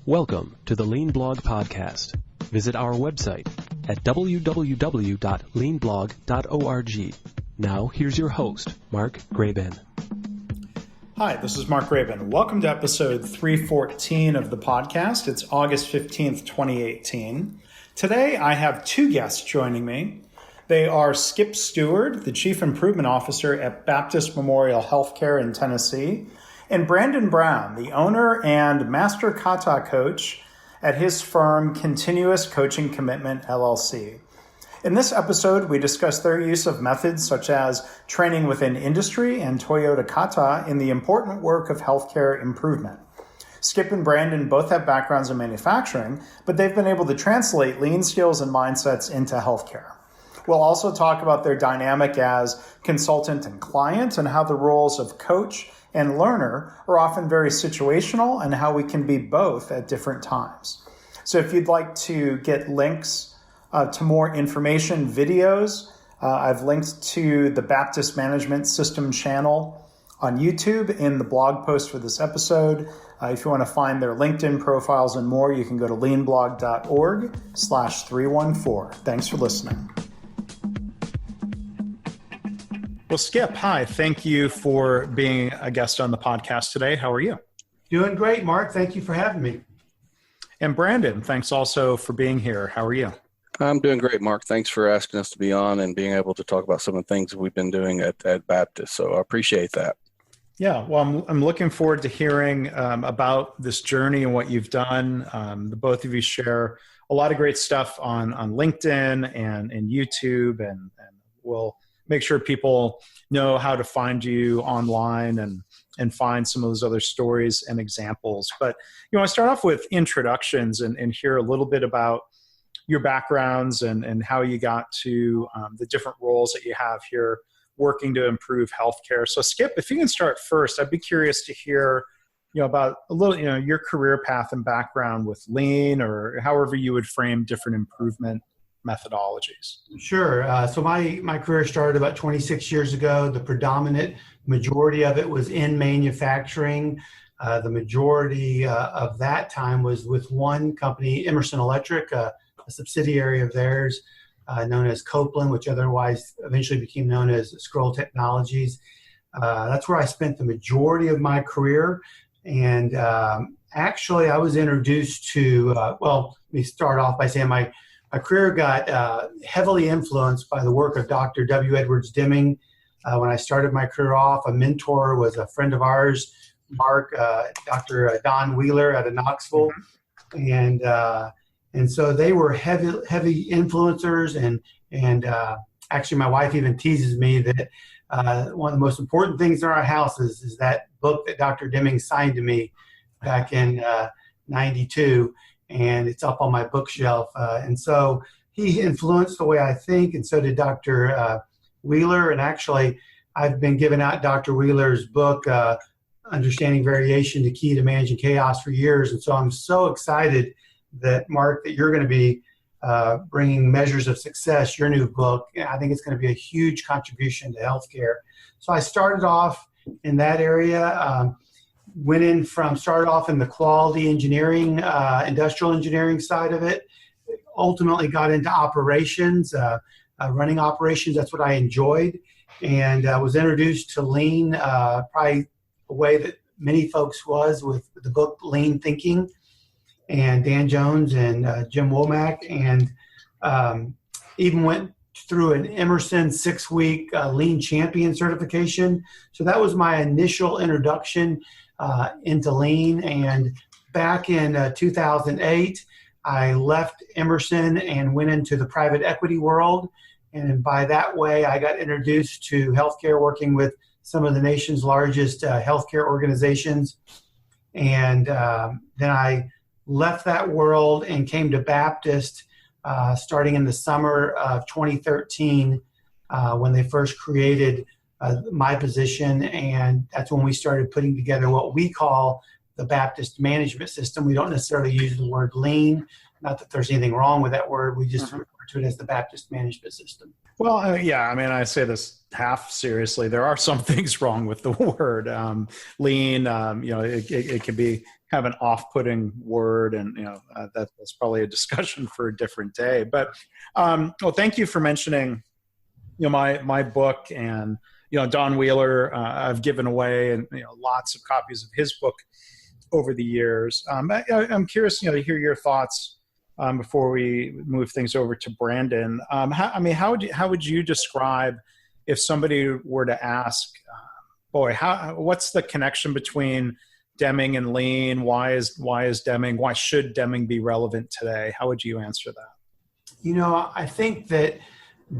Welcome to the Lean Blog Podcast. Visit our website at www.leanblog.org. Now, here's your host, Mark Graban. Hi, this is Mark Graban. Welcome to episode 314 of the podcast. It's August 15th, 2018. Today, I have two guests joining me. They are Skip Steward, the Chief Improvement Officer at Baptist Memorial Healthcare in Tennessee, and Brandon Brown, the owner and Master Kata Coach at his firm, Continuous Coaching Commitment, LLC. In this episode, we discuss their use of methods such as training within industry and TWI Kata in the important work of healthcare improvement. Skip and Brandon both have backgrounds in manufacturing, but they've been able to translate lean skills and mindsets into healthcare. We'll also talk about their dynamic as consultant and client and how the roles of coach and learner are often very situational and how we can be both at different times. So if you'd like to get links to more information, videos, I've linked to the Baptist Management System channel on YouTube in the blog post for this episode. If you want to find their LinkedIn profiles and more, you can go to leanblog.org/314. Thanks for listening. Well, Skip, hi. Thank you for being a guest on the podcast today. How are you? Doing great, Mark. Thank you for having me. And Brandon, thanks also for being here. How are you? I'm doing great, Mark. Thanks for asking us to be on and being able to talk about some of the things we've been doing at Baptist. So I appreciate that. Yeah, well, I'm looking forward to hearing about this journey and what you've done. The both of you share a lot of great stuff on LinkedIn and YouTube, and we'll make sure people know how to find you online and find some of those other stories and examples. But I start off with introductions and hear a little bit about your backgrounds and how you got to the different roles that you have here working to improve healthcare. So Skip, if you can start first, I'd be curious to hear about a little, your career path and background with lean or however you would frame different improvement methodologies. Sure. So my career started about 26 years ago. The predominant majority of it was in manufacturing. The majority of that time was with one company, Emerson Electric, a subsidiary of theirs known as Copeland, which otherwise eventually became known as Scroll Technologies. That's where I spent the majority of my career. And actually, I was introduced to, let me start off by saying my career got heavily influenced by the work of Dr. W. Edwards Deming. When I started my career off, a mentor was a friend of ours, Mark, Dr. Don Wheeler out of Knoxville. And so they were heavy influencers. And actually, my wife even teases me that one of the most important things in our house is that book that Dr. Deming signed to me back in 92. And it's up on my bookshelf. And so he influenced the way I think, and so did Dr. Wheeler. And actually, I've been giving out Dr. Wheeler's book, Understanding Variation, the Key to Managing Chaos, for years. And so I'm so excited that, Mark, that you're going to be bringing Measures of Success, your new book. I think it's going to be a huge contribution to healthcare. So I started off in that area. Started off in the quality engineering, industrial engineering side of it, ultimately got into operations, running operations. That's what I enjoyed. And I was introduced to lean, probably a way that many folks was with the book Lean Thinking, and Dan Jones and Jim Womack, and even went through an Emerson 6-week Lean Champion certification. So that was my initial introduction into lean. And back in 2008, I left Emerson and went into the private equity world. And by that way, I got introduced to healthcare, working with some of the nation's largest healthcare organizations. And then I left that world and came to Baptist starting in the summer of 2013 when they first created my position, and that's when we started putting together what we call the Baptist Management System. We don't necessarily use the word lean, not that there's anything wrong with that word, we just refer to it as the Baptist management system. Well, yeah, I mean, I say this half seriously. There are some things wrong with the word lean. It can be kind of an off-putting word, and that's probably a discussion for a different day. But well, thank you for mentioning my book, and Don Wheeler. I've given away and lots of copies of his book over the years. I'm curious, to hear your thoughts. Before we move things over to Brandon, how would you describe if somebody were to ask, what's the connection between Deming and lean? Why should Deming be relevant today? How would you answer that? I think that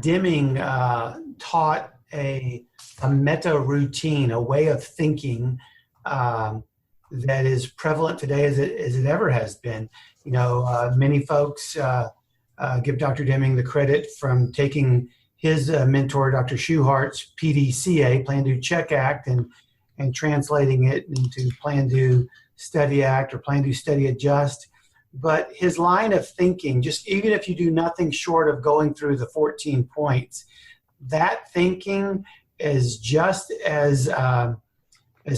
Deming taught a meta routine, a way of thinking that is prevalent today as it ever has been. Many folks give Dr. Deming the credit from taking his mentor, Dr. Schuhart's PDCA, Plan, Do, Check Act, and translating it into Plan, Do, Study Act or Plan, Do, Study, Adjust. But his line of thinking, just even if you do nothing short of going through the 14 points, that thinking is just as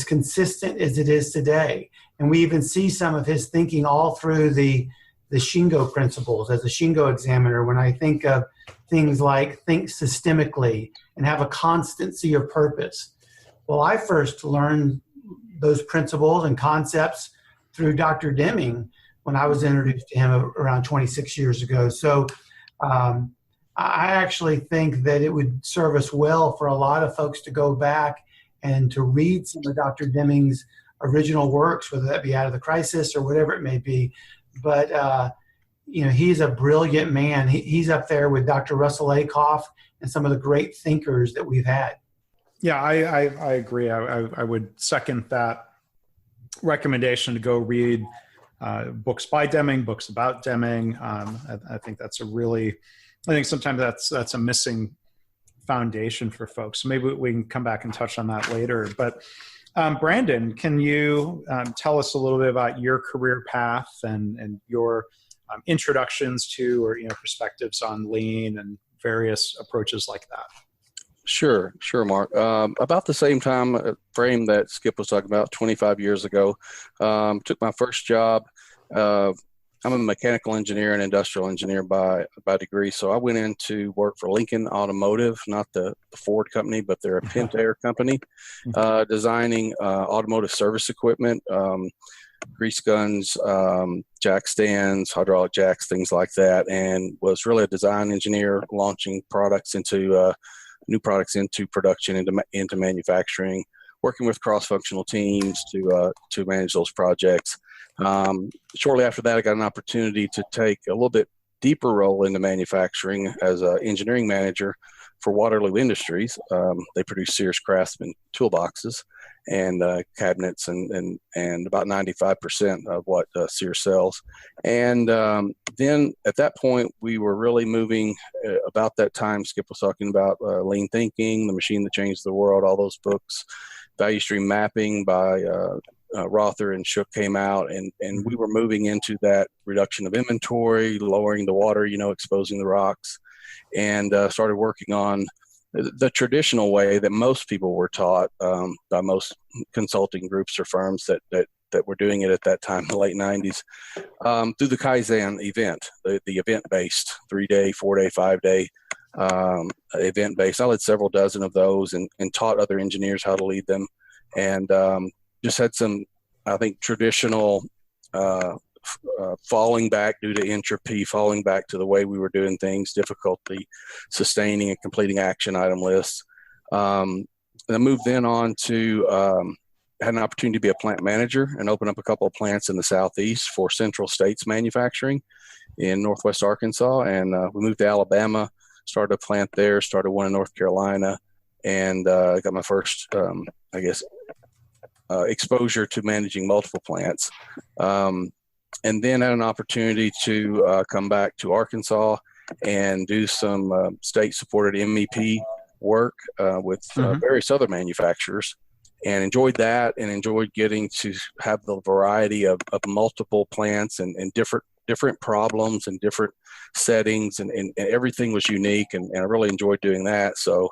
consistent as it is today. And we even see some of his thinking all through the Shingo principles. As a Shingo examiner, when I think of things like think systemically and have a constancy of purpose. Well, I first learned those principles and concepts through Dr. Deming when I was introduced to him around 26 years ago. So I actually think that it would serve us well for a lot of folks to go back and to read some of Dr. Deming's original works, whether that be Out of the Crisis or whatever it may be. But, he's a brilliant man. He's up there with Dr. Russell Akoff and some of the great thinkers that we've had. Yeah, I agree. I would second that recommendation to go read books by Deming, books about Deming. I think sometimes that's a missing foundation for folks. So maybe we can come back and touch on that later. But Brandon, can you tell us a little bit about your career path and your introductions to or perspectives on lean and various approaches like that? Sure, Mark. About the same time frame that Skip was talking about, 25 years ago, took my first job. I'm a mechanical engineer and industrial engineer by degree. So I went in to work for Lincoln Automotive, not the Ford company, but they're a Pentair company, designing automotive service equipment, grease guns, jack stands, hydraulic jacks, things like that, and was really a design engineer launching products into new products into production, into manufacturing, working with cross-functional teams to manage those projects. Shortly after that, I got an opportunity to take a little bit deeper role into manufacturing as an engineering manager for Waterloo Industries. They produce Sears Craftsman toolboxes and cabinets and about 95% of what Sears sells. And then at that point, we were really moving about that time. Skip was talking about lean thinking, The Machine That Changed the World, all those books. Value stream mapping by Rother and Shook came out, and we were moving into that reduction of inventory, lowering the water, exposing the rocks, and started working on the traditional way that most people were taught by most consulting groups or firms that were doing it at that time, the late 90s, through the Kaizen event, the event-based 3-day, 4-day, 5-day event-based. I led several dozen of those and taught other engineers how to lead them, and just had some, I think, traditional falling back due to entropy, falling back to the way we were doing things, difficulty sustaining and completing action item lists. And I moved then on to, had an opportunity to be a plant manager and open up a couple of plants in the Southeast for Central States Manufacturing in Northwest Arkansas. And we moved to Alabama, started a plant there, started one in North Carolina, and got my first, exposure to managing multiple plants. And then had an opportunity to come back to Arkansas and do some state-supported MEP work with various other manufacturers, and enjoyed that, and enjoyed getting to have the variety of multiple plants and different different problems and different settings, and everything was unique, and I really enjoyed doing that. So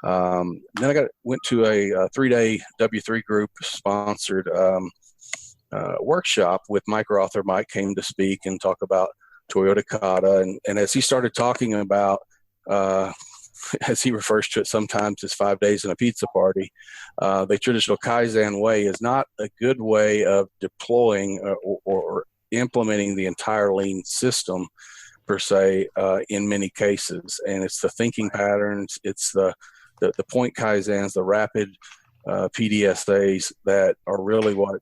then I went to a 3-day W3 group sponsored workshop with micro author Mike came to speak and talk about Toyota Kata, and as he started talking about as he refers to it sometimes as 5 days in a pizza party, the traditional Kaizen way is not a good way of deploying or implementing the entire lean system per se in many cases. And it's the thinking patterns, it's the point Kaizens, the rapid PDSAs that are really what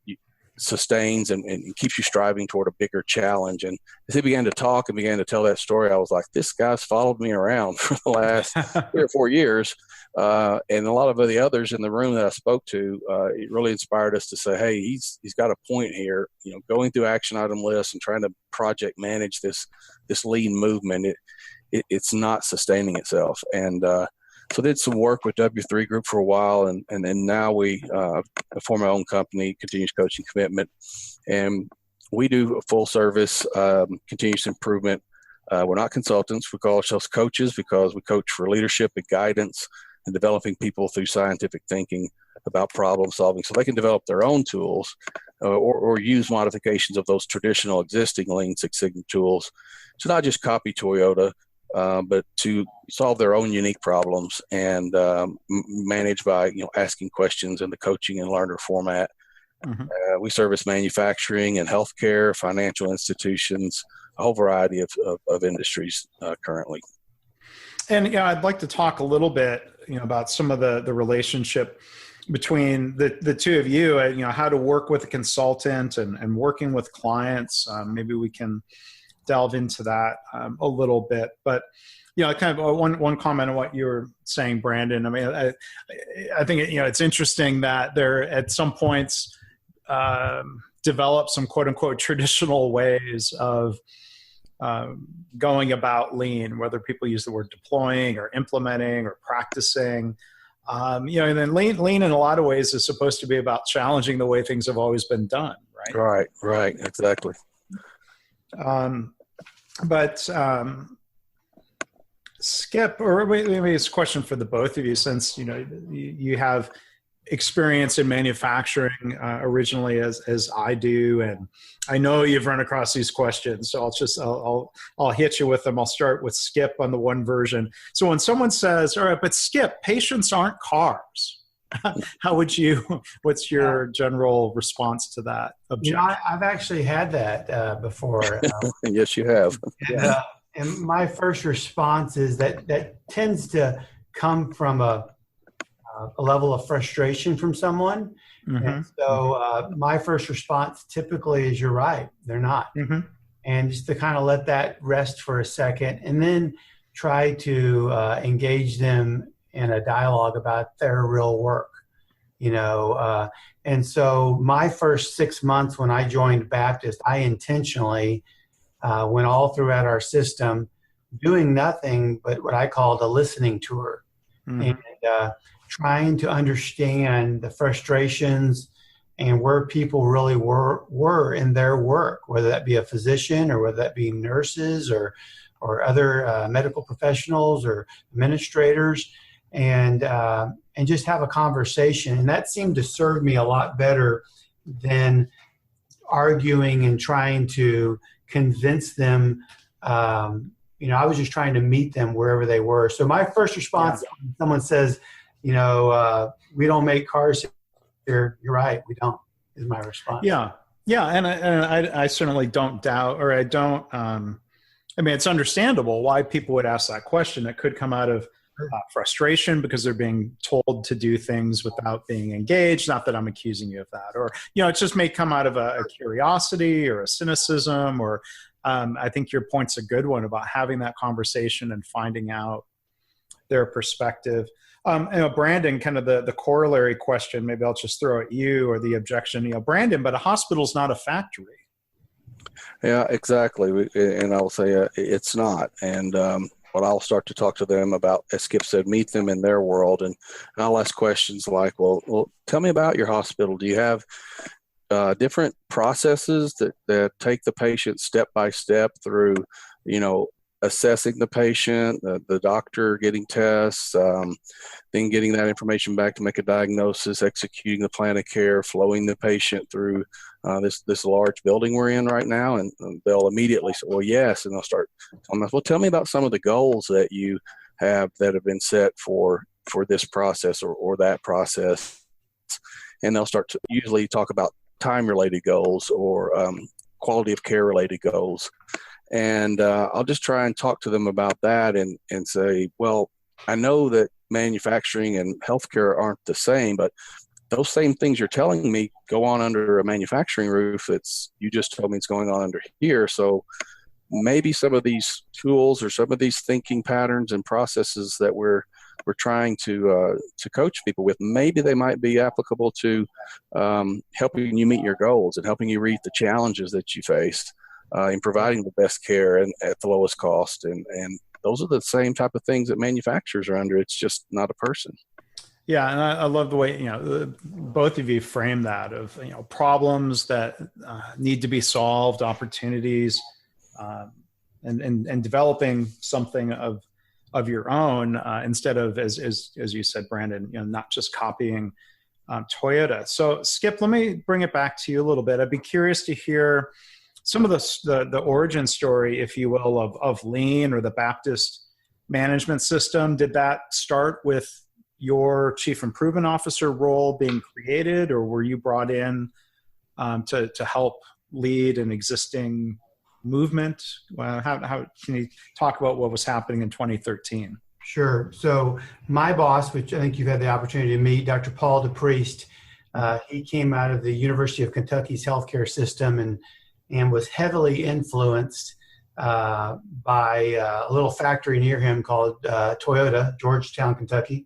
sustains and keeps you striving toward a bigger challenge. And as he began to talk and began to tell that story, I was like, this guy's followed me around for the last 3 or 4 years. And a lot of the others in the room that I spoke to, it really inspired us to say, hey, he's got a point here. Going through action item lists and trying to project manage this lean movement, it's not sustaining itself. And so did some work with W3 Group for a while, and then now we form our own company, Continuous Coaching Commitment, and we do a full service continuous improvement. We're not consultants. We call ourselves coaches because we coach for leadership and guidance and developing people through scientific thinking about problem solving so they can develop their own tools or use modifications of those traditional existing Lean Six Sigma tools to not just copy Toyota, but to solve their own unique problems and manage by asking questions in the coaching and learner format. Mm-hmm. We service manufacturing and healthcare, financial institutions, a whole variety of industries currently. And I'd like to talk a little bit about some of the relationship between the two of you. How to work with a consultant and working with clients. Maybe we can delve into that a little bit, but kind of one comment on what you were saying, Brandon. I mean, I think it's interesting that there at some points develop some quote unquote traditional ways of going about lean, whether people use the word deploying or implementing or practicing. And then lean in a lot of ways is supposed to be about challenging the way things have always been done, right? Right, exactly. But Skip, or maybe it's a question for the both of you, since you have experience in manufacturing originally as I do, and I know you've run across these questions. So I'll hit you with them. I'll start with Skip on the one version. So when someone says, "All right, but Skip, patients aren't cars," what's your general response to that objection? I've actually had that before. Yes, you have. And my first response is that tends to come from a level of frustration from someone. Mm-hmm. And so my first response typically is, you're right, they're not. Mm-hmm. And just to kind of let that rest for a second and then try to engage them in a dialogue about their real work, and so my first 6 months when I joined Baptist, I intentionally went all throughout our system doing nothing but what I called a listening tour. Mm-hmm. And trying to understand the frustrations and where people really were in their work, whether that be a physician or whether that be nurses or other medical professionals or administrators, and just have a conversation. And that seemed to serve me a lot better than arguing and trying to convince them. I was just trying to meet them wherever they were. So my first response, when someone says, we don't make cars here, you're right, we don't, is my response. Yeah. And I certainly don't doubt, or I don't, it's understandable why people would ask that question. It could come out of frustration because they're being told to do things without being engaged. Not that I'm accusing you of that, or, it just may come out of a curiosity or a cynicism, or I think your point's a good one about having that conversation and finding out their perspective. Brandon, kind of the corollary question, maybe I'll just throw at you, or the objection, Brandon, but a hospital's not a factory. Yeah, exactly. And I'll say it's not. And what I'll start to talk to them about, as Skip said, meet them in their world. And I'll ask questions like, well, tell me about your hospital. Do you have different processes that take the patient step by step through, assessing the patient, the doctor getting tests, then getting that information back to make a diagnosis, executing the plan of care, flowing the patient through this large building we're in right now. And they'll immediately say, well, yes. And they'll start telling us, well, tell me about some of the goals that you have that have been set for this process or that process. And they'll start to usually talk about time-related goals or quality of care-related goals. And I'll just try and talk to them about that and say, well, I know that manufacturing and healthcare aren't the same, but those same things you're telling me go on under a manufacturing roof. You just told me it's going on under here. So maybe some of these tools or some of these thinking patterns and processes that we're trying to coach people with, maybe they might be applicable to helping you meet your goals and helping you meet the challenges that you face in providing the best care and at the lowest cost. And those are the same type of things that manufacturers are under. It's just not a person. Yeah, and I love the way both of you frame that of problems that need to be solved, opportunities, and developing something of your own instead of as you said, Brandon, not just copying Toyota. So Skip, let me bring it back to you a little bit. I'd be curious to hear some of the origin story, if you will, of Lean or the Baptist management system. Did that start with your chief improvement officer role being created, or were you brought in to help lead an existing movement? How can you talk about what was happening in 2013? Sure. So my boss, which I think you've had the opportunity to meet, Dr. Paul DePriest, he came out of the University of Kentucky's healthcare system and was heavily influenced by a little factory near him called Toyota, Georgetown, Kentucky.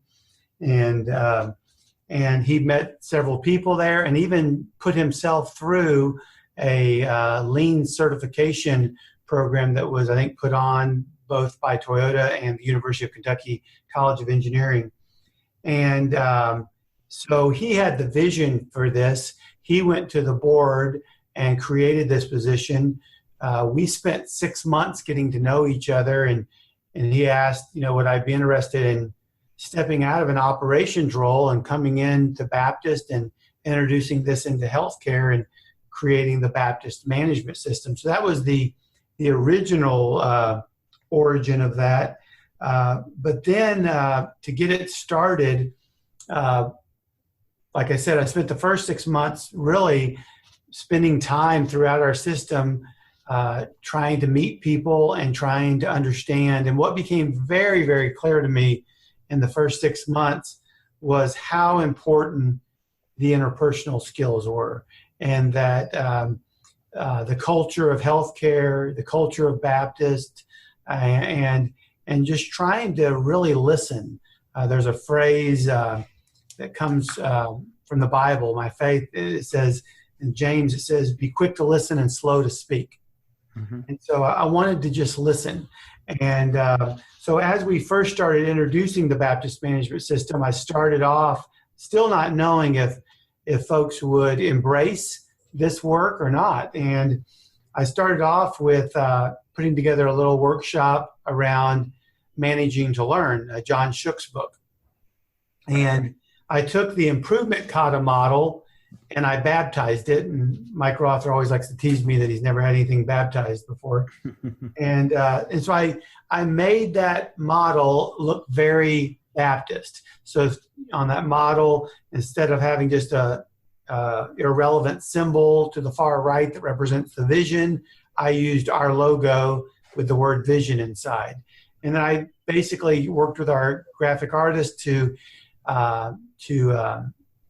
And he met several people there and even put himself through a Lean certification program that was, I think, put on both by Toyota and the University of Kentucky College of Engineering. And so he had the vision for this. He went to the board and created this position. We spent 6 months getting to know each other, and he asked, would I be interested in stepping out of an operations role and coming in to Baptist and introducing this into healthcare and creating the Baptist management system. So that was the original origin of that. But then to get it started, like I said, I spent the first 6 months really spending time throughout our system trying to meet people and trying to understand. And what became very, very clear to me in the first 6 months was how important the interpersonal skills were, and that the culture of healthcare, the culture of Baptist, and just trying to really listen. There's a phrase that comes from the Bible, my faith, it says, in James, it says, be quick to listen and slow to speak. Mm-hmm. And so I wanted to just listen. And so as we first started introducing the Baptist management system, I started off still not knowing if folks would embrace this work or not. And I started off with putting together a little workshop around managing to learn, John Shook's book. And I took the improvement kata model and I baptized it. And Mike Rother always likes to tease me that he's never had anything baptized before. And so I made that model look very Baptist. So on that model, instead of having just a irrelevant symbol to the far right that represents the vision, I used our logo with the word vision inside. And then I basically worked with our graphic artist to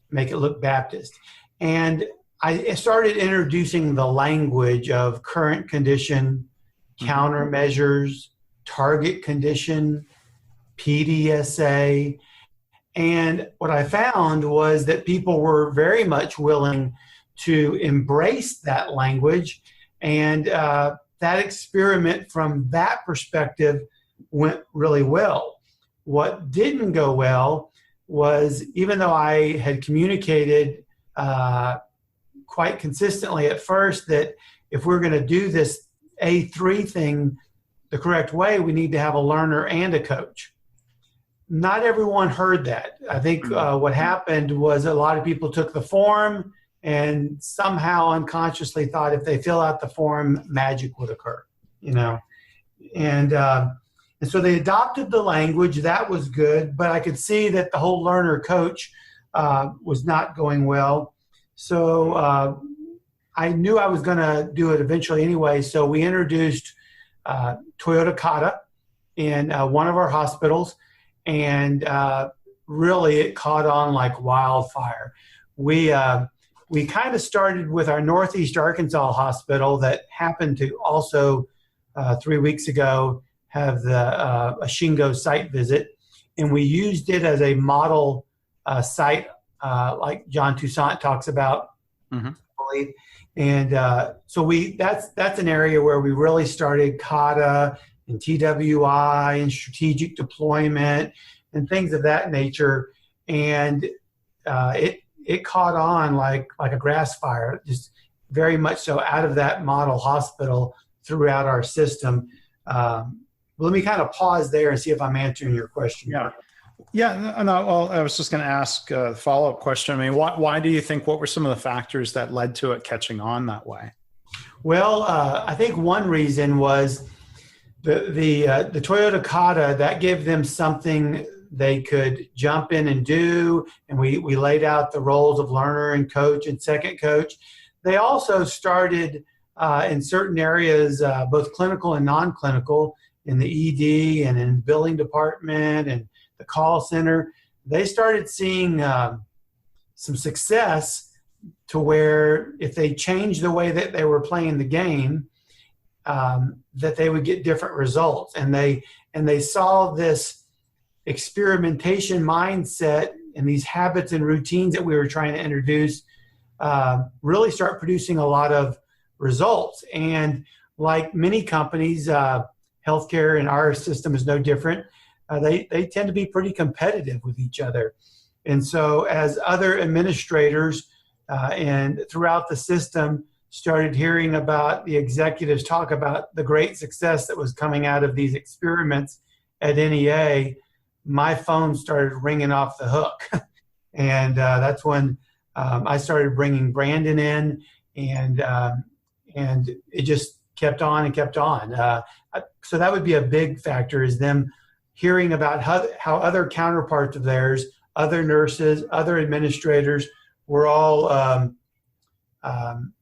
make it look Baptist. And I started introducing the language of current condition, countermeasures, target condition, PDSA. And what I found was that people were very much willing to embrace that language. And that experiment from that perspective went really well. What didn't go well was, even though I had communicated quite consistently at first that if we're going to do this A3 thing the correct way, we need to have a learner and a coach. Not everyone heard that. I think what happened was a lot of people took the form and somehow unconsciously thought if they fill out the form, magic would occur, And so they adopted the language. That was good, but I could see that the whole learner coach was not going well. So I knew I was going to do it eventually anyway. So we introduced TWI Kata in one of our hospitals, and really it caught on like wildfire. We kind of started with our Northeast Arkansas hospital that happened to also 3 weeks ago have a Shingo site visit, and we used it as a model site like John Toussaint talks about, I believe. And so that's an area where we really started Kata and TWI and strategic deployment and things of that nature. And it caught on like a grass fire, just very much so out of that model hospital throughout our system. Let me kind of pause there and see if I'm answering your question. Yeah. No, well, I was just going to ask a follow-up question. I mean, why do you think, what were some of the factors that led to it catching on that way? Well, I think one reason was the TWI Kata, that gave them something they could jump in and do. And we laid out the roles of learner and coach and second coach. They also started in certain areas, both clinical and non-clinical, in the ED and in the billing department and the call center. They started seeing some success to where if they changed the way that they were playing the game, that they would get different results. And they saw this experimentation mindset and these habits and routines that we were trying to introduce really start producing a lot of results. And like many companies, healthcare in our system is no different. They tend to be pretty competitive with each other. And so as other administrators and throughout the system started hearing about the executives talk about the great success that was coming out of these experiments at NEA, my phone started ringing off the hook. And that's when I started bringing Brandon in, and it just kept on and kept on. So that would be a big factor, is them hearing about how other counterparts of theirs, other nurses, other administrators were all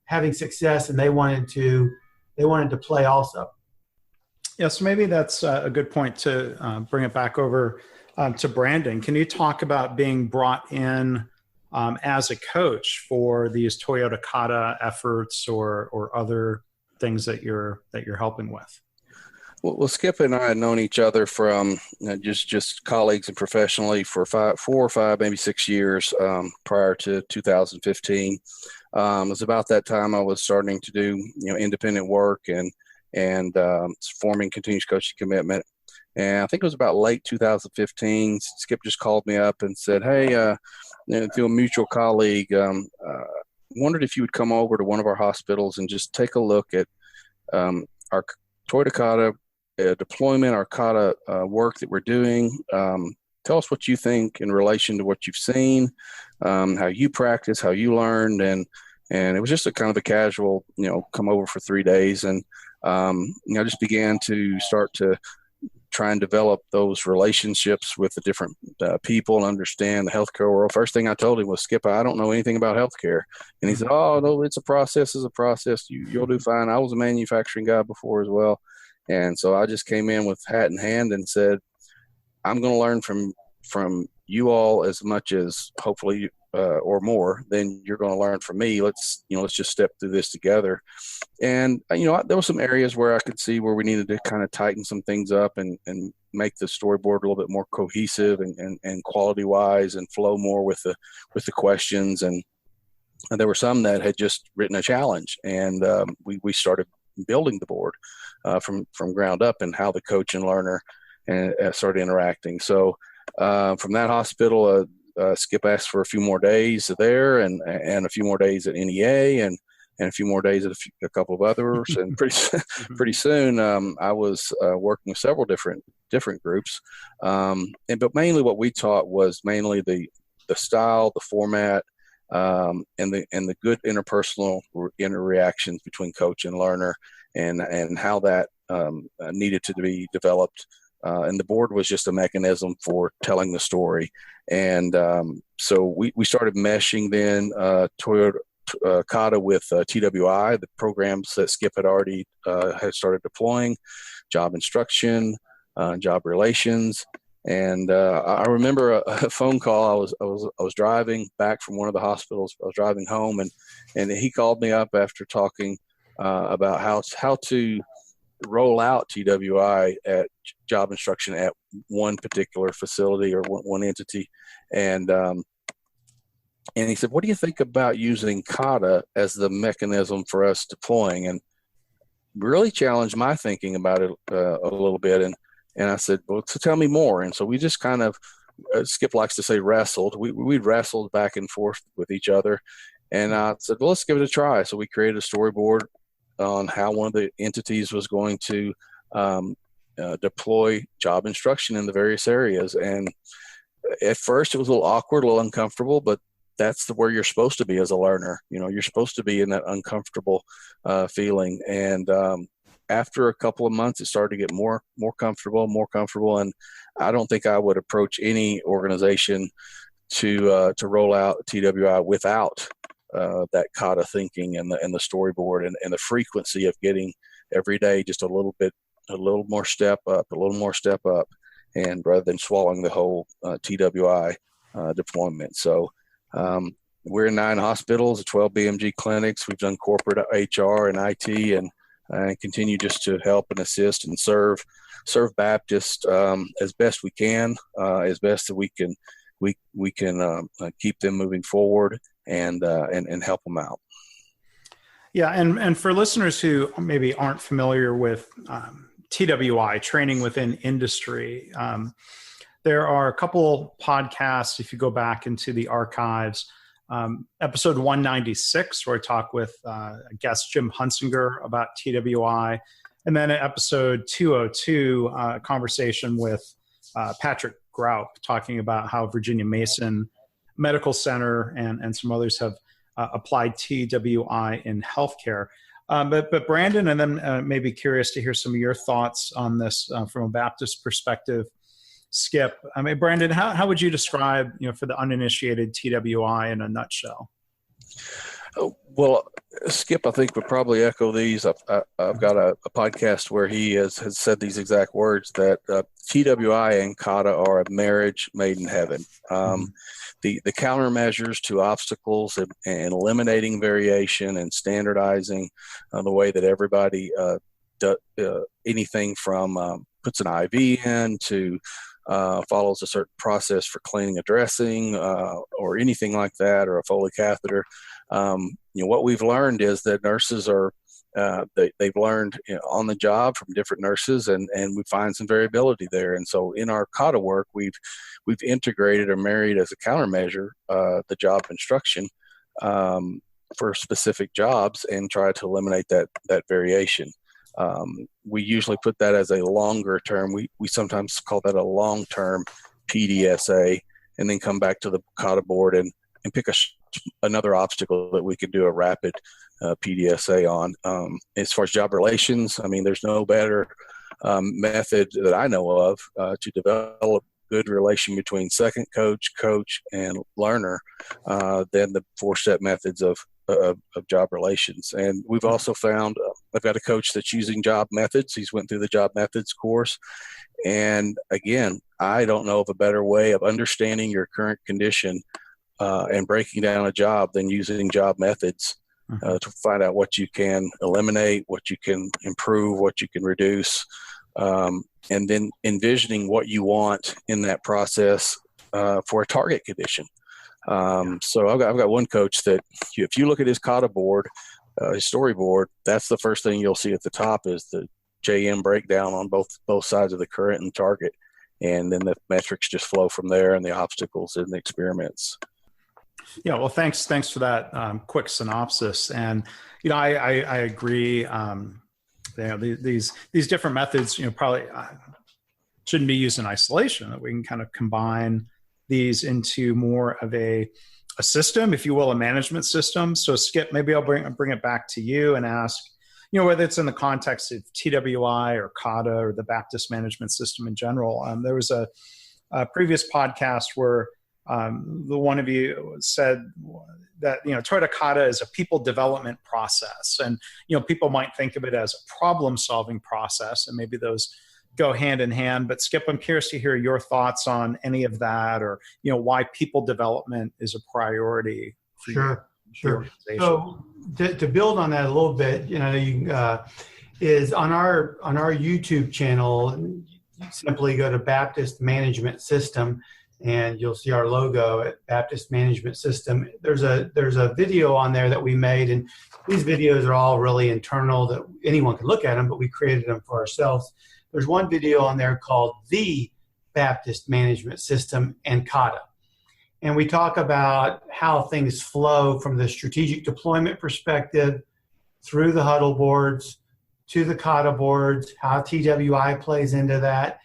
having success, and they wanted to play also. Yeah, so maybe that's a good point to bring it back over to Brandon. Can you talk about being brought in as a coach for these TWI Kata efforts or other things that you're helping with? Well, Skip and I had known each other from just colleagues and professionally for 4 or 5, maybe 6 years prior to 2015. It was about that time I was starting to do independent work and forming continuous coaching commitment. And I think it was about late 2015. Skip just called me up and said, "Hey, through a mutual colleague, wondered if you would come over to one of our hospitals and just take a look at our TWI Kata deployment, our Kata work that we're doing. Tell us what you think in relation to what you've seen, how you practice, how you learned." And it was just a kind of a casual, come over for 3 days. And I just began to start to try and develop those relationships with the different people and understand the healthcare world. First thing I told him was, "Skip, I don't know anything about healthcare." And he said, "Oh, no, it's a process. You'll do fine." I was a manufacturing guy before as well. And so I just came in with hat in hand and said, "I'm going to learn from you all as much as hopefully or more than you're going to learn from me. Let's just step through this together." And there were some areas where I could see where we needed to kind of tighten some things up and make the storyboard a little bit more cohesive and quality wise and flow more with the questions. And there were some that had just written a challenge, and we started building the board from ground up and how the coach and learner started interacting. So from that hospital, Skip asked for a few more days there and a few more days at NEA and a few more days at a couple of others. And pretty soon I was working with several different groups. But mainly what we taught was mainly the style, the format, and the good interpersonal interactions between coach and learner, and how that needed to be developed. And the board was just a mechanism for telling the story. And so we started meshing then toward Kata with TWI, the programs that Skip had already had started deploying, job instruction, job relations. And I remember a phone call. I was driving back from one of the hospitals. I was driving home, and he called me up after talking about how to roll out TWI at job instruction at one particular facility or one entity. And he said, "What do you think about using Kata as the mechanism for us deploying?" And really challenged my thinking about it a little bit. And I said, "Well, so tell me more." And so we just kind of, Skip likes to say wrestled. We wrestled back and forth with each other. And I said, "Well, let's give it a try." So we created a storyboard on how one of the entities was going to deploy job instruction in the various areas. And at first it was a little awkward, a little uncomfortable, but that's where you're supposed to be as a learner. You're supposed to be in that uncomfortable feeling. And after a couple of months, it started to get more comfortable. And I don't think I would approach any organization to roll out TWI without that Kata thinking and the storyboard and the frequency of getting every day just a little more step up, and rather than swallowing the whole TWI deployment. So we're in 9 hospitals, 12 BMG clinics. We've done corporate HR and IT, and continue just to help and assist and serve Baptist as best we can, as best that we can keep them moving forward and help them out. Yeah, and for listeners who maybe aren't familiar with TWI, training within industry, there are a couple podcasts, if you go back into the archives, episode 196, where I talk with guest Jim Hunsinger about TWI, and then episode 202, conversation with Patrick Graup, talking about how Virginia Mason Medical Center and some others have applied TWI in healthcare. But Brandon, and then maybe curious to hear some of your thoughts on this from a Baptist perspective. Skip, I mean, Brandon, how would you describe, for the uninitiated, TWI in a nutshell? Well, Skip, I think would probably echo these. I've got a podcast where he has said these exact words, that TWI and Kata are a marriage made in heaven. The countermeasures to obstacles and eliminating variation and standardizing the way that everybody anything from puts an IV in to follows a certain process for cleaning a dressing or anything like that, or a Foley catheter. What we've learned is that nurses are they've learned on the job from different nurses, and we find some variability there. And so in our Kata work, we've integrated or married as a countermeasure the job instruction for specific jobs and try to eliminate that variation. We usually put that as a longer term. We sometimes call that a long-term PDSA, and then come back to the Kata board and pick another obstacle that we could do a rapid PDSA on. As far as job relations, I mean, there's no better method that I know of to develop good relation between second coach, and learner than the 4-step methods of job relations. And we've also found, I've got a coach that's using job methods. He's went through the job methods course. And again, I don't know of a better way of understanding your current condition and breaking down a job than using job methods to find out what you can eliminate, what you can improve, what you can reduce, and then envisioning what you want in that process for a target condition. So I've got one coach that if you look at his Kata board, his storyboard, that's the first thing you'll see at the top is the JM breakdown on both sides of the current and target. and then the metrics just flow from there, and the obstacles and the experiments. Yeah, well, thanks for that quick synopsis. And I agree. These different methods, probably shouldn't be used in isolation. That we can kind of combine these into more of a system, if you will, a management system. So, Skip, maybe I'll bring it back to you and ask, whether it's in the context of TWI or Kata or the Baptist management system in general. There was a previous podcast where the one of you said that TWI Kata is a people development process, and people might think of it as a problem-solving process, and maybe those go hand in hand. But Skip, I'm curious to hear your thoughts on any of that, or why people development is a priority for Sure. your organization. So to build on that a little bit, is on our YouTube channel. You simply go to Baptist Management System, and you'll see our logo at Baptist Management System. There's a video on there that we made, and these videos are all really internal that anyone can look at them, but we created them for ourselves. There's one video on there called The Baptist Management System and Kata. And we talk about how things flow from the strategic deployment perspective through the huddle boards to the Kata boards, how TWI plays into that,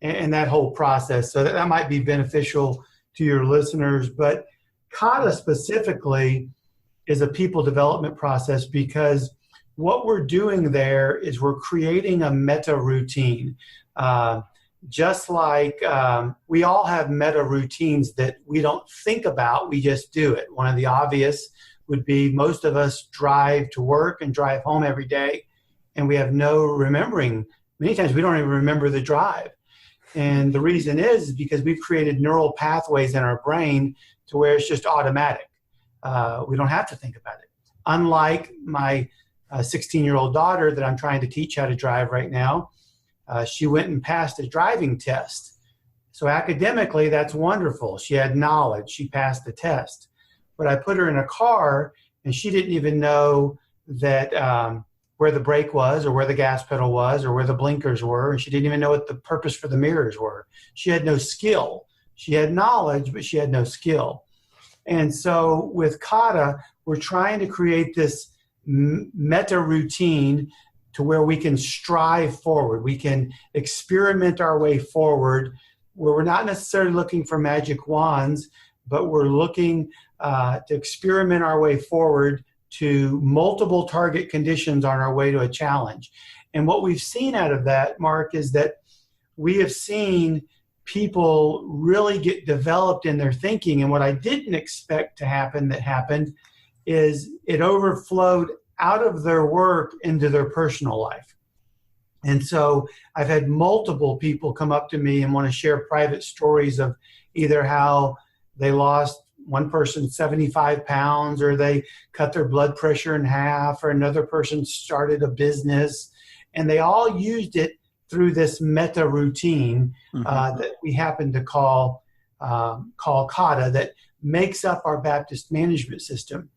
and that whole process. So that might be beneficial to your listeners. But Kata specifically is a people development process, because what we're doing there is we're creating a meta routine. Just like we all have meta routines that we don't think about, we just do it. One of the obvious would be most of us drive to work and drive home every day, and we have no remembering. Many times we don't even remember the drive. And the reason is because we've created neural pathways in our brain to where it's just automatic. We don't have to think about it. Unlike my 16-year-old daughter that I'm trying to teach how to drive right now, she went and passed a driving test. So academically, that's wonderful. She had knowledge. She passed the test. But I put her in a car, and she didn't even know that where the brake was, or where the gas pedal was, or where the blinkers were. And she didn't even know what the purpose for the mirrors were. She had no skill. She had knowledge, but she had no skill. And so with Kata, we're trying to create this meta routine to where we can strive forward. We can experiment our way forward, where we're not necessarily looking for magic wands, but we're looking to experiment our way forward to multiple target conditions on our way to a challenge. And what we've seen out of that, Mark, is that we have seen people really get developed in their thinking. And what I didn't expect to happen that happened is it overflowed out of their work into their personal life. And so I've had multiple people come up to me and want to share private stories of either how they lost one person 75 pounds, or they cut their blood pressure in half, or another person started a business, and they all used it through this meta routine that we happen to call Kata, that makes up our Baptist management system.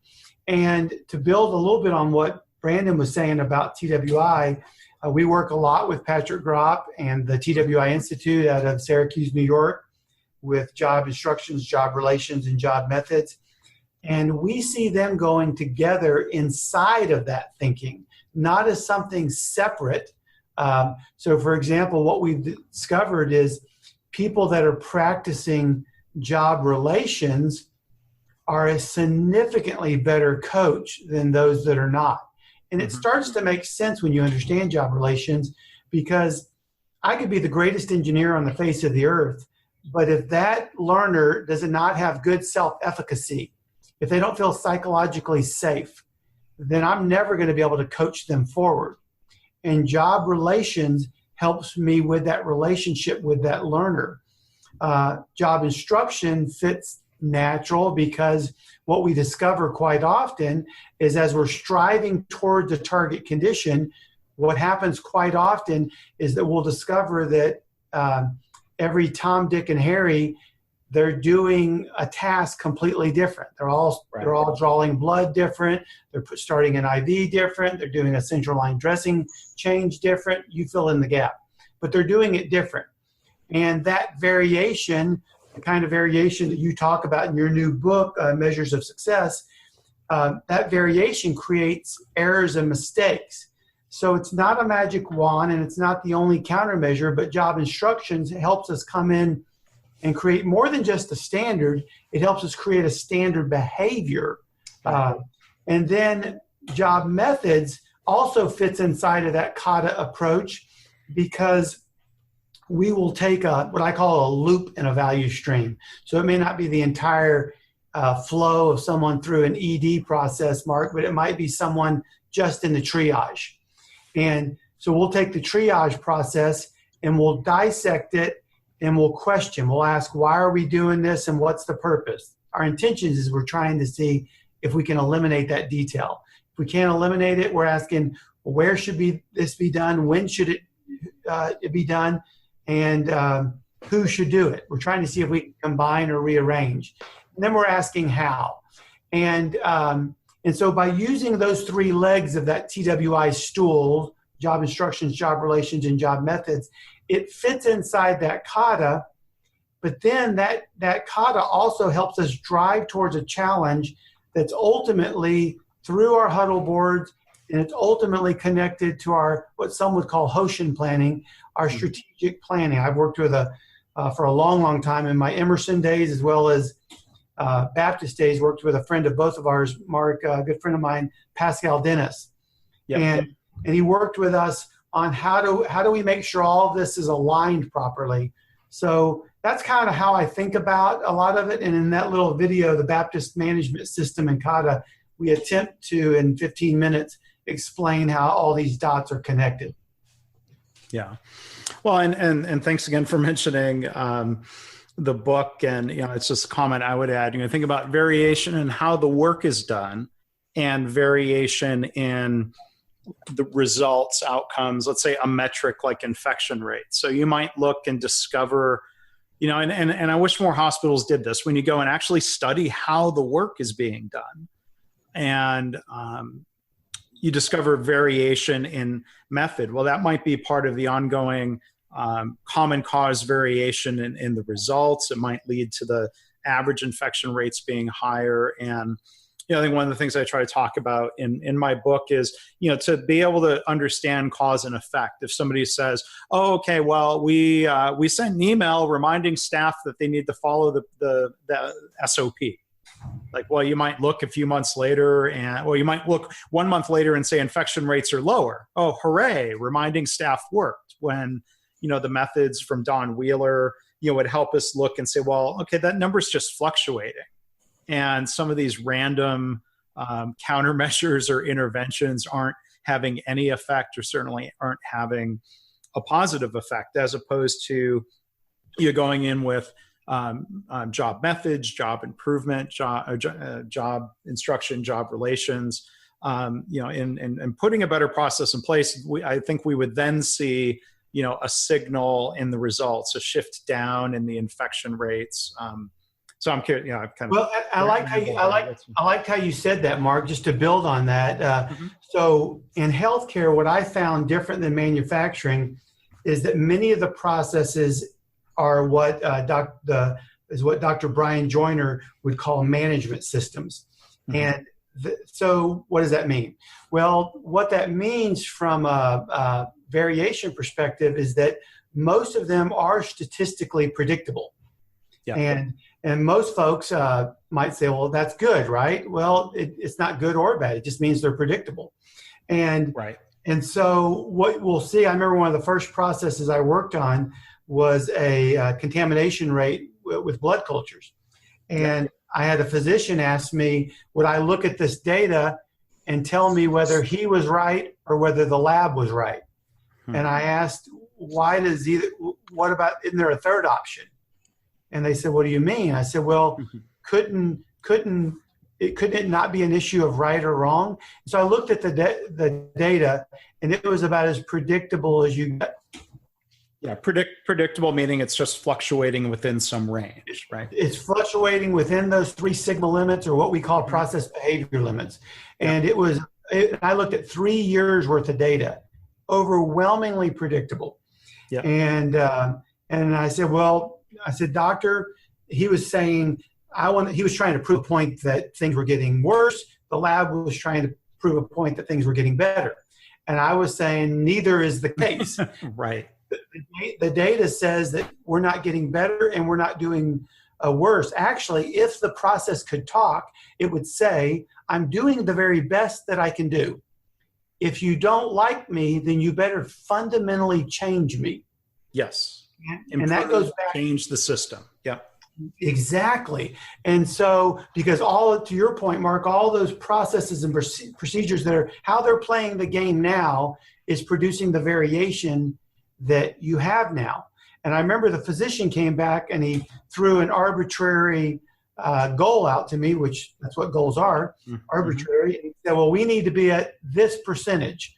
And to build a little bit on what Brandon was saying about TWI, we work a lot with Patrick Gropp and the TWI Institute out of Syracuse, New York, with job instructions, job relations, and job methods. And we see them going together inside of that thinking, not as something separate. So for example, what we've discovered is people that are practicing job relations are a significantly better coach than those that are not. And it starts to make sense when you understand job relations, because I could be the greatest engineer on the face of the earth, but if that learner does not have good self-efficacy, if they don't feel psychologically safe, then I'm never going to be able to coach them forward. And job relations helps me with that relationship with that learner. Job instruction fits natural, because what we discover quite often is as we're striving towards a target condition, what happens quite often is that we'll discover that every Tom, Dick, and Harry, they're doing a task completely different. They're all drawing blood different. They're starting an IV different. They're doing a central line dressing change different. You fill in the gap, but they're doing it different. And that variation, the kind of variation that you talk about in your new book, Measures of Success, that variation creates errors and mistakes. So it's not a magic wand, and it's not the only countermeasure, but job instructions helps us come in and create more than just a standard. It helps us create a standard behavior. And then job methods also fits inside of that Kata approach, because we will take what I call a loop in a value stream. So it may not be the entire flow of someone through an ED process, Mark, but it might be someone just in the triage. And so we'll take the triage process and we'll dissect it and we'll question. We'll ask, why are we doing this and what's the purpose? Our intentions is we're trying to see if we can eliminate that detail. If we can't eliminate it, we're asking, well, where should this be done? When should it be done? And who should do it? We're trying to see if we can combine or rearrange. And then we're asking how. And so by using those three legs of that TWI stool, job instructions, job relations, and job methods, it fits inside that Kata. But then that Kata also helps us drive towards a challenge that's ultimately through our huddle boards, and it's ultimately connected to our, what some would call Hoshin planning, our strategic planning. I've worked with for a long, long time in my Emerson days, as well as Baptist days, worked with a friend of both of ours, Mark, a good friend of mine, Pascal Dennis. And he worked with us on how do we make sure all of this is aligned properly. So that's kind of how I think about a lot of it. And in that little video, the Baptist Management System in Kata, we attempt to, in 15 minutes, explain how all these dots are connected. Yeah. Well, and thanks again for mentioning the book. And, it's just a comment I would add, think about variation in how the work is done and variation in the results, outcomes, let's say a metric like infection rate. So you might look and discover, and I wish more hospitals did this, when you go and actually study how the work is being done. And you discover variation in method. Well, that might be part of the ongoing common cause variation in the results. It might lead to the average infection rates being higher. And I think one of the things I try to talk about in my book is, to be able to understand cause and effect. If somebody says, oh, okay, well, we sent an email reminding staff that they need to follow the SOP. Like, well, you might look a few months later you might look 1 month later and say infection rates are lower. Oh, hooray, reminding staff worked. When, the methods from Don Wheeler, would help us look and say, well, okay, that number's just fluctuating. And some of these random countermeasures or interventions aren't having any effect, or certainly aren't having a positive effect, as opposed to going in with job methods, job improvement, job instruction, job relations, and putting a better process in place. I think we would then see, a signal in the results, a shift down in the infection rates. So I'm curious, I've kind of. Well, I liked how you said that, Mark. Just to build on that, so in healthcare, what I found different than manufacturing is that many of the processes are what Dr. Brian Joyner would call management systems. And so what does that mean? Well, what that means from a variation perspective is that most of them are statistically predictable. And most folks might say, well, that's good, right? Well, it's not good or bad. It just means they're predictable. And so what we'll see, I remember one of the first processes I worked on was a contamination rate with blood cultures. And I had a physician ask me, would I look at this data and tell me whether he was right or whether the lab was right? And I asked, what about, isn't there a third option? And they said, what do you mean? I said, well, couldn't it not be an issue of right or wrong? So I looked at the data, and it was about as predictable as you get. Yeah, predictable meaning it's just fluctuating within some range, right? It's fluctuating within those 3 sigma limits, or what we call process behavior limits. And I looked at 3 years worth of data, overwhelmingly predictable. And And I said, doctor, he was saying, he was trying to prove a point that things were getting worse. The lab was trying to prove a point that things were getting better. And I was saying, neither is the case. Right. The data says that we're not getting better and we're not doing worse. Actually, if the process could talk, it would say, I'm doing the very best that I can do. If you don't like me, then you better fundamentally change me. Yes. And that goes back. Change the system. Yeah. Exactly. And so, because to your point, Mark, all those processes and procedures how they're playing the game now is producing the variation that you have now. And I remember the physician came back and he threw an arbitrary goal out to me, which that's what goals are, arbitrary. And he said, well, we need to be at this percentage.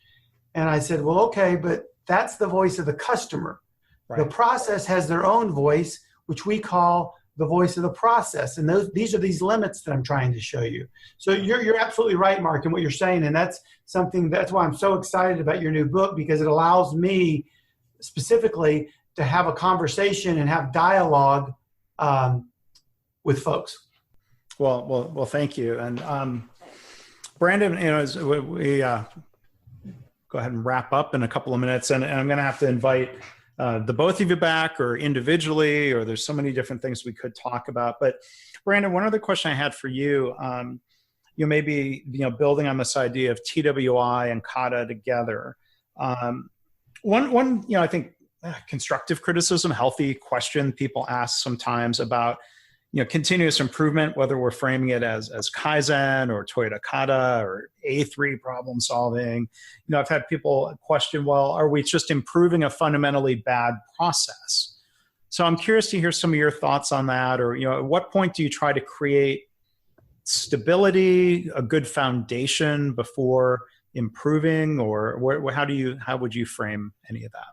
And I said, well, okay, but that's the voice of the customer. Right. The process has their own voice, which we call the voice of the process. And these are these limits that I'm trying to show you. So you're absolutely right, Mark, in what you're saying. And that's why I'm so excited about your new book, because it allows me specifically to have a conversation and have dialogue with folks. Well, thank you. And Brandon, as we go ahead and wrap up in a couple of minutes, and I'm going to have to invite the both of you back, or individually, or there's so many different things we could talk about. But Brandon, one other question I had for you, maybe building on this idea of TWI and Kata together. One I think constructive criticism, healthy question people ask sometimes about continuous improvement, whether we're framing it as Kaizen or TWI Kata or A3 problem solving. I've had people question, well, are we just improving a fundamentally bad process? So I'm curious to hear some of your thoughts on that, or at what point do you try to create stability, a good foundation before improving, or how would you frame any of that?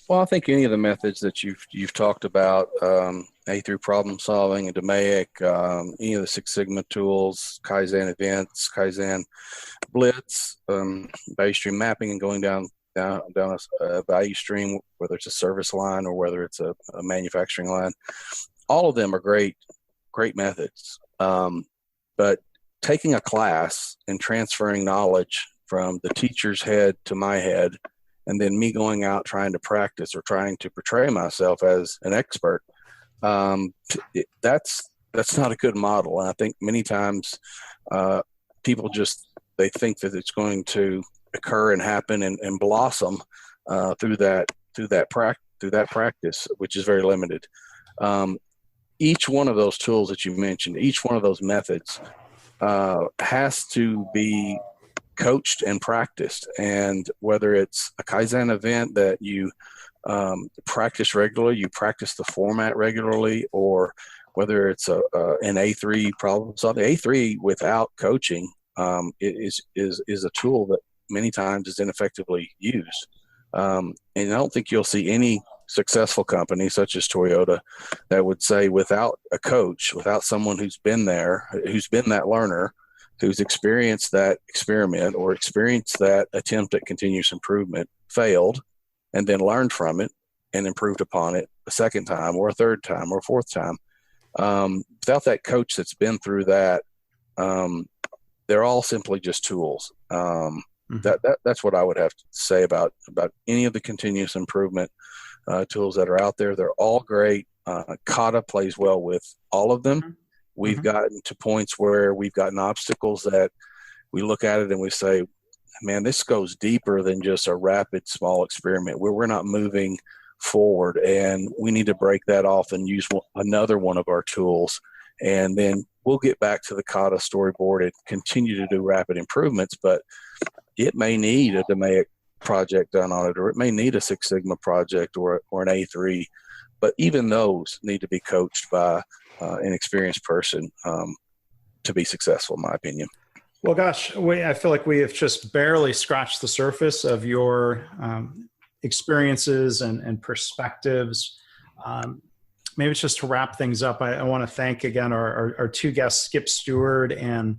Well, I think any of the methods that you've talked about, A3 problem solving, and DMAIC, any of the Six Sigma tools, Kaizen events, Kaizen blitz, value stream mapping, and going down a value stream, whether it's a service line or whether it's a manufacturing line, all of them are great methods. But taking a class and transferring knowledge from the teacher's head to my head, and then me going out trying to practice or trying to portray myself as an expert, that's not a good model. And I think many times people they think that it's going to occur and happen and blossom through that practice, which is very limited. Each one of those tools that you mentioned, each one of those methods has to be coached and practiced. And whether it's a Kaizen event that you practice regularly, you practice the format regularly, or whether it's an A3 problem solving. A3 without coaching is a tool that many times is ineffectively used. And I don't think you'll see any successful company such as Toyota that would say without a coach, without someone who's been there, who's been that learner, who's experienced that experiment or experienced that attempt at continuous improvement, failed, and then learned from it and improved upon it a second time or a third time or a fourth time. Without that coach that's been through that, they're all simply just tools. That's what I would have to say about any of the continuous improvement tools that are out there. They're all great. Kata plays well with all of them. We've gotten to points where we've gotten obstacles that we look at it and we say, man, this goes deeper than just a rapid small experiment where we're not moving forward, and we need to break that off and use another one of our tools. And then we'll get back to the Kata storyboard and continue to do rapid improvements, but it may need a DMAIC project done on it, or it may need a Six Sigma project or an A3. But even those need to be coached by an experienced person to be successful, in my opinion. Well, gosh, I feel like we have just barely scratched the surface of your experiences and perspectives. Maybe it's just to wrap things up. I want to thank again our two guests, Skip Steward and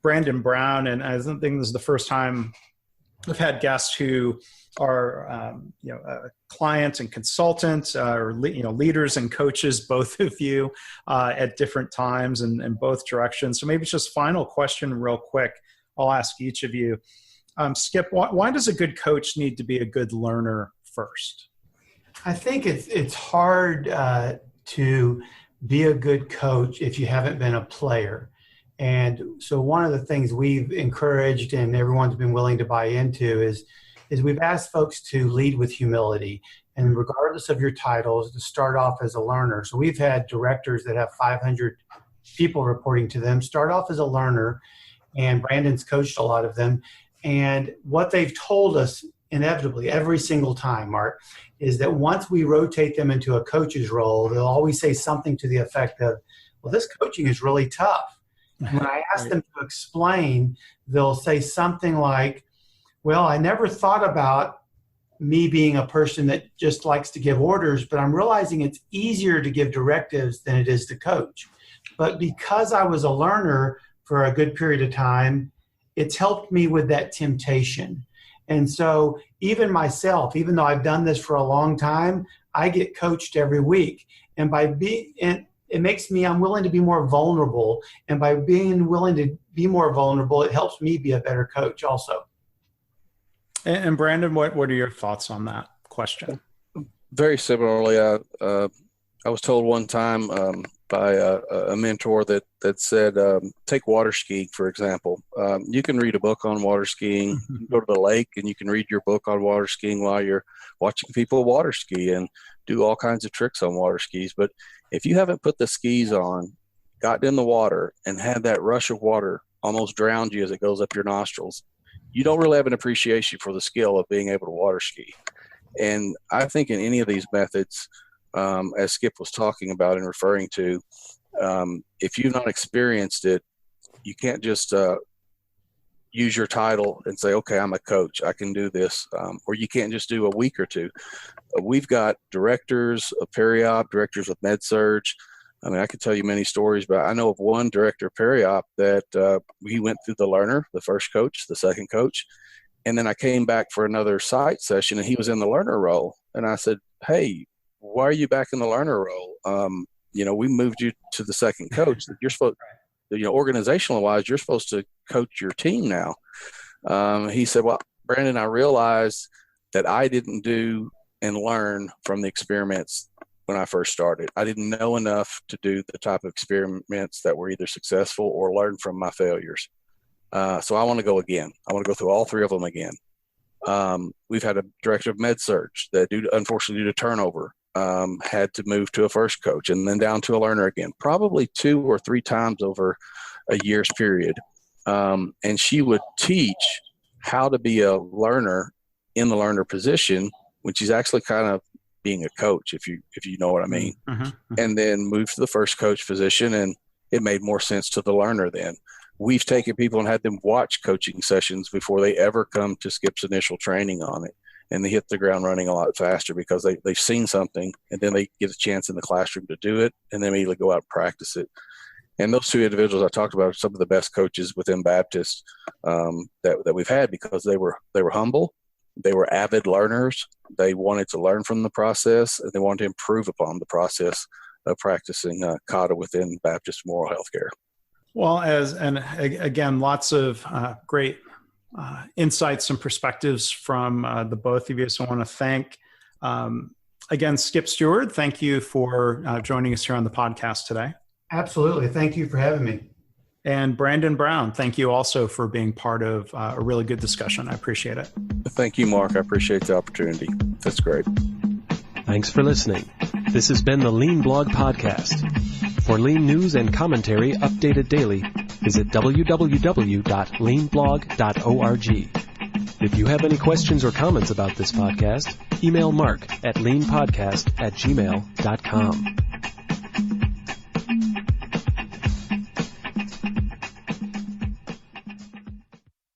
Brandon Brown. And I think this is the first time I've had guests who are, clients and consultants, or leaders and coaches, both of you, at different times and in both directions. So maybe it's just final question, real quick. I'll ask each of you. Skip, why does a good coach need to be a good learner first? I think it's hard to be a good coach if you haven't been a player. And so one of the things we've encouraged and everyone's been willing to buy into is we've asked folks to lead with humility, and regardless of your titles, to start off as a learner. So we've had directors that have 500 people reporting to them start off as a learner, and Brandon's coached a lot of them. And what they've told us inevitably every single time, Mark, is that once we rotate them into a coach's role, they'll always say something to the effect of, well, this coaching is really tough. When I ask them to explain, they'll say something like, well, I never thought about me being a person that just likes to give orders, but I'm realizing it's easier to give directives than it is to coach. But because I was a learner for a good period of time, it's helped me with that temptation. And so even myself, even though I've done this for a long time, I get coached every week. And it makes me, I'm willing to be more vulnerable. And by being willing to be more vulnerable, it helps me be a better coach also. And Brandon, what are your thoughts on that question? Very similarly, I was told one time by a mentor that said, take water skiing, for example. You can read a book on water skiing, you can go to the lake and you can read your book on water skiing while you're watching people water ski and do all kinds of tricks on water skis. But if you haven't put the skis on, gotten in the water, and had that rush of water almost drowned you as it goes up your nostrils, you don't really have an appreciation for the skill of being able to water ski. And I think in any of these methods, as Skip was talking about and referring to, if you've not experienced it, you can't just use your title and say, okay, I'm a coach, I can do this. Or you can't just do a week or two. We've got directors of peri-op, directors of med-surg. I mean, I could tell you many stories, but I know of one director of peri-op that he went through the learner, the first coach, the second coach. And then I came back for another site session and he was in the learner role. And I said, hey, why are you back in the learner role? We moved you to the second coach. You're supposed, organizational wise, you're supposed to coach your team now. He said, well, Brandon, I realized that I didn't do and learn from the experiments when I first started. I didn't know enough to do the type of experiments that were either successful or learn from my failures. So I want to go again. I want to go through all three of them again. We've had a director of med-surg that, unfortunately, due to turnover, had to move to a first coach and then down to a learner again, probably 2 or 3 times over a year's period. And she would teach how to be a learner in the learner position when she's actually kind of being a coach, if you know what I mean. And then moved to the first coach position, and it made more sense to the learner then. We've taken people and had them watch coaching sessions before they ever come to Skip's initial training on it. And they hit the ground running a lot faster because they've seen something, and then they get a chance in the classroom to do it, and then immediately go out and practice it. And those 2 individuals I talked about are some of the best coaches within Baptist that we've had, because they were humble, they were avid learners, they wanted to learn from the process, and they wanted to improve upon the process of practicing Kata within Baptist moral health care. Well, again, lots of great insights and perspectives from the both of you. So I want to thank, again, Skip Steward. Thank you for joining us here on the podcast today. Absolutely. Thank you for having me. And Brandon Brown, thank you also for being part of a really good discussion. I appreciate it. Thank you, Mark. I appreciate the opportunity. That's great. Thanks for listening. This has been the Lean Blog Podcast. For lean news and commentary updated daily, visit www.leanblog.org. If you have any questions or comments about this podcast, email Mark at leanpodcast@gmail.com.